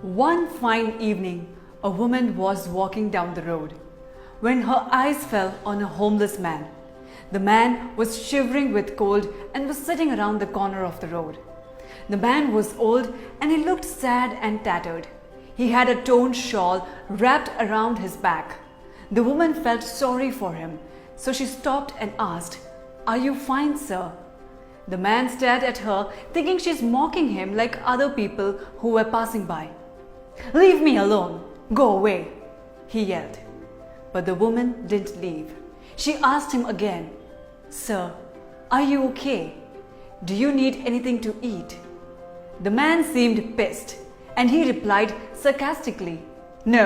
One fine evening, a woman was walking down the road when her eyes fell on a homeless man. The man was shivering with cold and was sitting around the corner of the road. The man was old and he looked sad and tattered. He had a torn shawl wrapped around his back. The woman felt sorry for him, so she stopped and asked, "Are you fine, sir?" The man stared at her, thinking she's mocking him like other people who were passing by. "Leave me alone! Go away!" he yelled. But the woman didn't leave. She asked him again, "Sir, are you okay? Do you need anything to eat?" The man seemed pissed and he replied sarcastically, "No,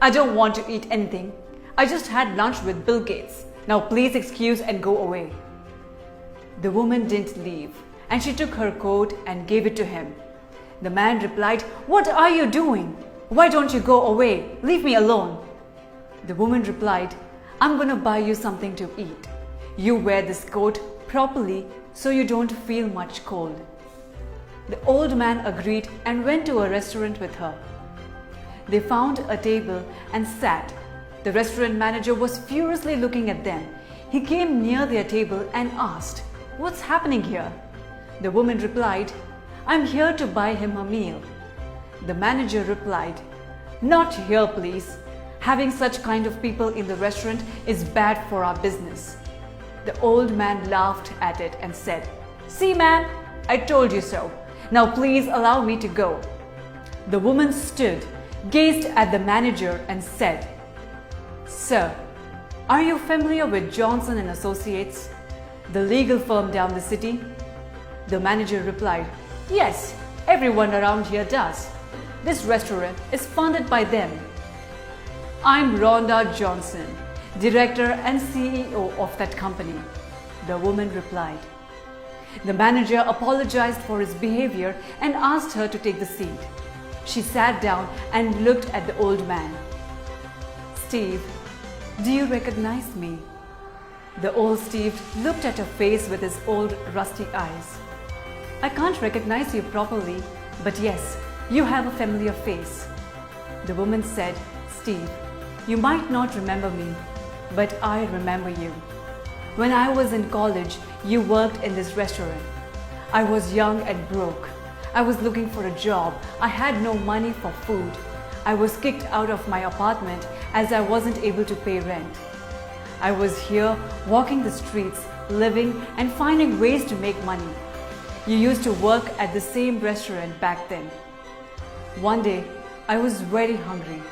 I don't want to eat anything. I just had lunch with Bill Gates. Now please excuse and go away." The woman didn't leave and she took her coat and gave it to him. The man replied, "What are you doing? Why don't you go away? Leave me alone." The woman replied, "I'm going to buy you something to eat. You wear this coat properly so you don't feel much cold." The old man agreed and went to a restaurant with her. They found a table and sat. The restaurant manager was furiously looking at them. He came near their table and asked, "What's happening here?" The woman replied, "I'm here to buy him a meal." The manager replied, "Not here, please. Having such kind of people in the restaurant is bad for our business." The old man laughed at it and said, "See, ma'am, I told you so. Now please allow me to go." The woman stood, gazed at the manager and said, "Sir, are you familiar with Johnson and Associates, the legal firm down the city?" The manager replied, "Yes, everyone around here does. This restaurant is funded by them." "I'm Rhonda Johnson, director and CEO of that company," the woman replied. The manager apologized for his behavior and asked her to take the seat. She sat down and looked at the old man. "Steve, do you recognize me?" The old Steve looked at her face with his old rusty eyes. "I can't recognize you properly, but yes, you have a familiar face." The woman said, "Steve, you might not remember me, but I remember you. When I was in college, you worked in this restaurant. I was young and broke. I was looking for a job. I had no money for food. I was kicked out of my apartment as I wasn't able to pay rent. I was here walking the streets, living and finding ways to make money. You used to work at the same restaurant back then. One day, I was very hungry.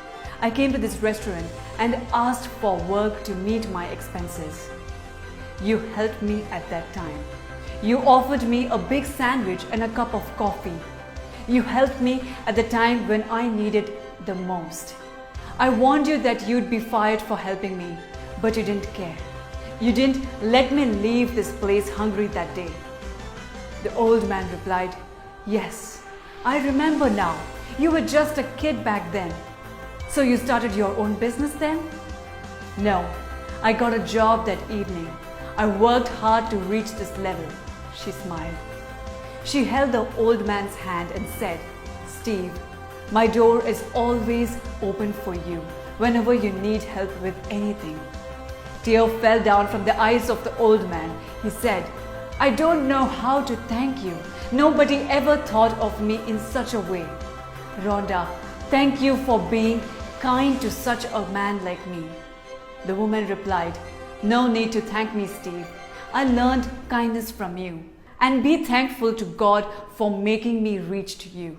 I came to this restaurant and asked for work to meet my expenses. You helped me at that time. You offered me a big sandwich and a cup of coffee. You helped me at the time when I needed the most. I warned you that you'd be fired for helping me, but you didn't care. You didn't let me leave this place hungry that day." The old man replied, "Yes, I remember now. You were just a kid back then. So you started your own business then?" "No, I got a job that evening. I worked hard to reach this level." She smiled. She held the old man's hand and said, "Steve, my door is always open for you whenever you need help with anything." Tear fell down from the eyes of the old man. He said, "I don't know how to thank you. Nobody ever thought of me in such a way. Rhonda, thank you for being kind to such a man like me." The woman replied, "No need to thank me, Steve. I learned kindness from you. And be thankful to God for making me reach to you."